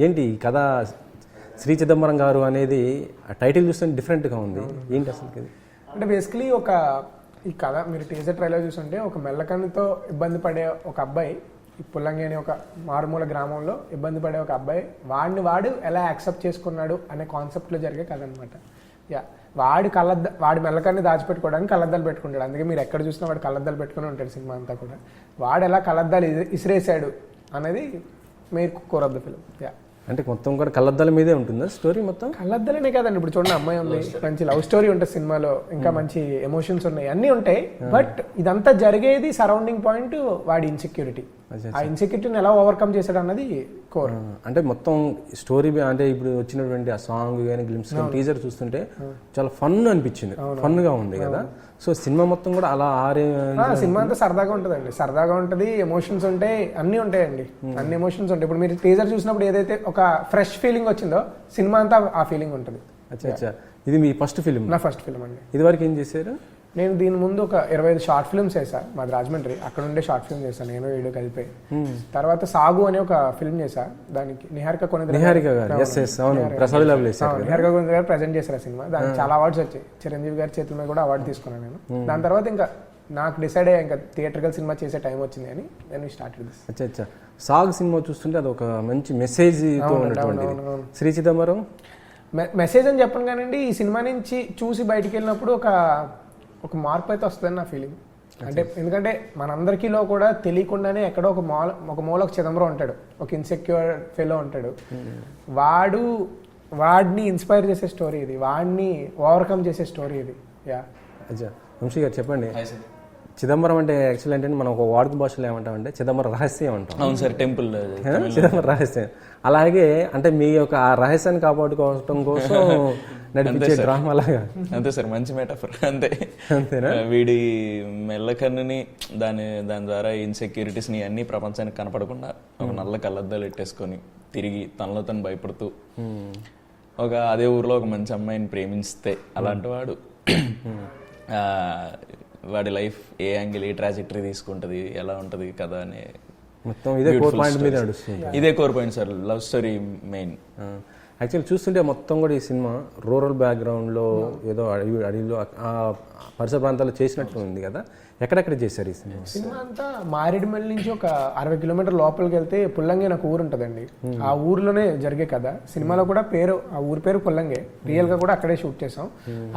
ఏంటి ఈ కథ శ్రీ చిదంబరం గారు అనేది టైటిల్ చూస్తే డిఫరెంట్గా ఉంది, ఏంటి అసలు ఇది? అంటే బేసికలీ ఈ కథ మీరు టీజర్ ట్రైలర్ చూస్తుంటే ఒక మెల్లకన్నుతో ఇబ్బంది పడే ఒక అబ్బాయి, ఈ పుల్లంగి అనే ఒక మారుమూల గ్రామంలో ఇబ్బంది పడే ఒక అబ్బాయి వాడు ఎలా యాక్సెప్ట్ చేసుకున్నాడు అనే కాన్సెప్ట్లో జరిగే కథ అనమాట. వాడి మెల్లకన్ని దాచిపెట్టుకోవడానికి కళ్ళద్దాలు పెట్టుకుంటాడు. అందుకే మీరు ఎక్కడ చూసినా వాడు కళ్ళద్దాలు పెట్టుకుని ఉంటాడు సినిమా అంతా కూడా. వాడు ఎలా కళ్ళద్దాలు ఇసిరేసాడు అనేది మీరు కోర్ ఆఫ్ ద ఫిల్మ్. అంటే మొత్తం కూడా కళ్ళద్దాల మీదే ఉంటుందా స్టోరీ? మొత్తం కళ్ళద్దాలనే కదండి. ఇప్పుడు చూడండి, అమ్మాయి ఉంది, మంచి లవ్ స్టోరీ ఉంటుంది సినిమాలో, ఇంకా మంచి ఎమోషన్స్ ఉన్నాయి, అన్నీ ఉంటాయి. బట్ ఇదంతా జరిగేది సరౌండింగ్ పాయింట్ వాడి ఇన్సెక్యూరిటీ. ఆ ఇన్సెక్యూరిటీని ఎలా ఓవర్కమ్ చేశాడు అన్నది కోర్. అంటే మొత్తం స్టోరీ అంటే ఇప్పుడు వచ్చినటువంటి ఆ సాంగ్ కానీ గ్లిమ్స్ టీజర్ చూస్తుంటే చాలా ఫన్ అనిపించింది, ఫన్ గా ఉంది కదా. సో సినిమా మొత్తం కూడా అలా సినిమా అంతా సరదాగా ఉంటుందండి, సరదాగా ఉంటుంది, ఎమోషన్స్ ఉంటాయి, అన్నీ ఉంటాయండి, అన్ని ఎమోషన్స్ ఉంటాయి. ఇప్పుడు మీరు టీజర్ చూసినప్పుడు ఏదైతే ఒక ఫ్రెష్ ఫీలింగ్ వచ్చిందో సినిమా అంతా ఆ ఫీలింగ్ ఉంటుంది. ఇది మీ ఫస్ట్ ఫిల్మ్? నా ఫస్ట్ ఫిల్మ్ అండి. ఇది వరకు ఏం చేశారు? నేను దీని ముందు ఒక 25 షార్ట్ ఫిల్మ్స్ చేశాను. మాది రాజమండ్రి, అక్కడ ఉండే షార్ట్ ఫిల్మ్ చేశాను నేను, వీడియో కలిపి. తర్వాత సాగు అనే ఒక ఫిల్మ్ చేశా, దానికి నిహారిక కొనిద్ర గారు ప్రెజెంట్ చేశారు ఆ సినిమా. దానికి చాలా అవార్డ్స్ వచ్చాయి, చిరంజీవి గారి చేతుల మీద కూడా అవార్డు తీసుకున్నాను నేను. దాని తర్వాత ఇంకా నాకు డిసైడ్ అయ్యా ఇంకా థియేటర్కల్ సినిమా చేసే టైం వచ్చింది అని నేను స్టార్ట్ చేశాను. సాగు సినిమా చూస్తుంటే అది ఒక మంచి మెసేజ్ శ్రీ చిదంబరం మెసేజ్ అని చెప్పను కానండి, ఈ సినిమా నుంచి చూసి బయటికి వెళ్ళినప్పుడు ఒక మార్పు అయితే వస్తుందని నా ఫీలింగ్. అంటే ఎందుకంటే మనందరికీలో కూడా తెలియకుండానే ఎక్కడో ఒక మూల ఒక చిదంబరం ఉంటాడు, ఒక ఇన్సెక్యూర్ ఫెలో ఉంటాడు. వాడిని ఇన్స్పైర్ చేసే స్టోరీ ఇది, వాడిని ఓవర్కమ్ చేసే స్టోరీ ఇది. వంశీ గారు చెప్పండి, చిదంబరం అంటే యాక్చువల్ ఏంటంటే మనం ఒక వాడుక భాషలో ఏమంటామంటే చిదంబరం రహస్యం అంటాం. అవును సార్, టెంపుల్ చిదంబరం రహస్యం. అలాగే అంటే మీ యొక్క ఆ రహస్యాన్ని కాపాడుకోవడం కోసం నడిపించే డ్రామా లాగా. అంతే సార్, మంచి మెటాఫర్. అంతేనా? వీడి మెల్లకన్నుని దాని ద్వారా ఇన్సెక్యూరిటీస్ ని అన్ని ప్రపంచానికి కనపడకుండా ఒక నల్ల కళ్ళద్దాలు పెట్టేసుకొని తిరిగి తనలో తను భయపడుతూ అదే ఊర్లో ఒక మంచి అమ్మాయిని ప్రేమిస్తే అలాంటి వాడు వాడి లైఫ్ ఏ యాంగిల్, ఏ ట్రాజెక్టరీ తీసుకుంటది, ఎలా ఉంటది కదా అనే మొత్తం ఇదే కోర్ పాయింట్ మీద నడుస్తుంది. ఇదే core point sir, love story main. Actually చూస్తుంటే మొత్తం కూడా ఈ సినిమా రూరల్ బ్యాక్గ్రౌండ్లో ఏదో అడవిలో ఆ పరిసర ప్రాంతాల్లో చేసినట్లు ఉంది కదా. ఎక్కడెక్కడ చేశారు ఈ సినిమా అంతా? మారేడుమల్లి నుంచి ఒక 60 కిలోమీటర్ లోపలికి వెళ్తే పుల్లంగి అని ఒక ఊరు ఉంటుందండి. ఆ ఊర్లోనే జరిగే కదా. సినిమాలో కూడా ఆ ఊరి పేరు పుల్లంగే, రియల్ గా కూడా అక్కడే షూట్ చేసాం.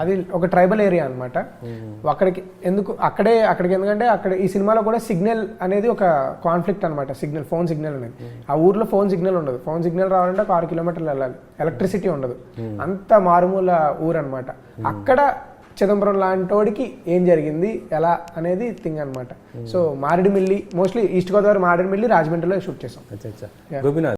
అది ఒక ట్రైబల్ ఏరియా అనమాట. అక్కడికి ఎందుకంటే అక్కడ ఈ సినిమాలో కూడా సిగ్నల్ అనేది ఒక కాన్ఫ్లిక్ట్ అనమాట. ఫోన్ సిగ్నల్ అనేది ఆ ఊర్లో ఫోన్ సిగ్నల్ ఉండదు. ఫోన్ సిగ్నల్ రావాలంటే ఒక 6 కిలోమీటర్లు వెళ్ళాలి, ఎలక్ట్రిసిటీ ఉండదు, అంత మారుమూల ఊరు అనమాట. అక్కడ చిదంబరం లాంటోడికి ఏం జరిగింది ఎలా అనేది థింగ్ అనమాట. So Maredumilli, mostly east Godavari, Maredumilli, రాజమండ్రిలో షూట్ చేసాం. గోపినాథ్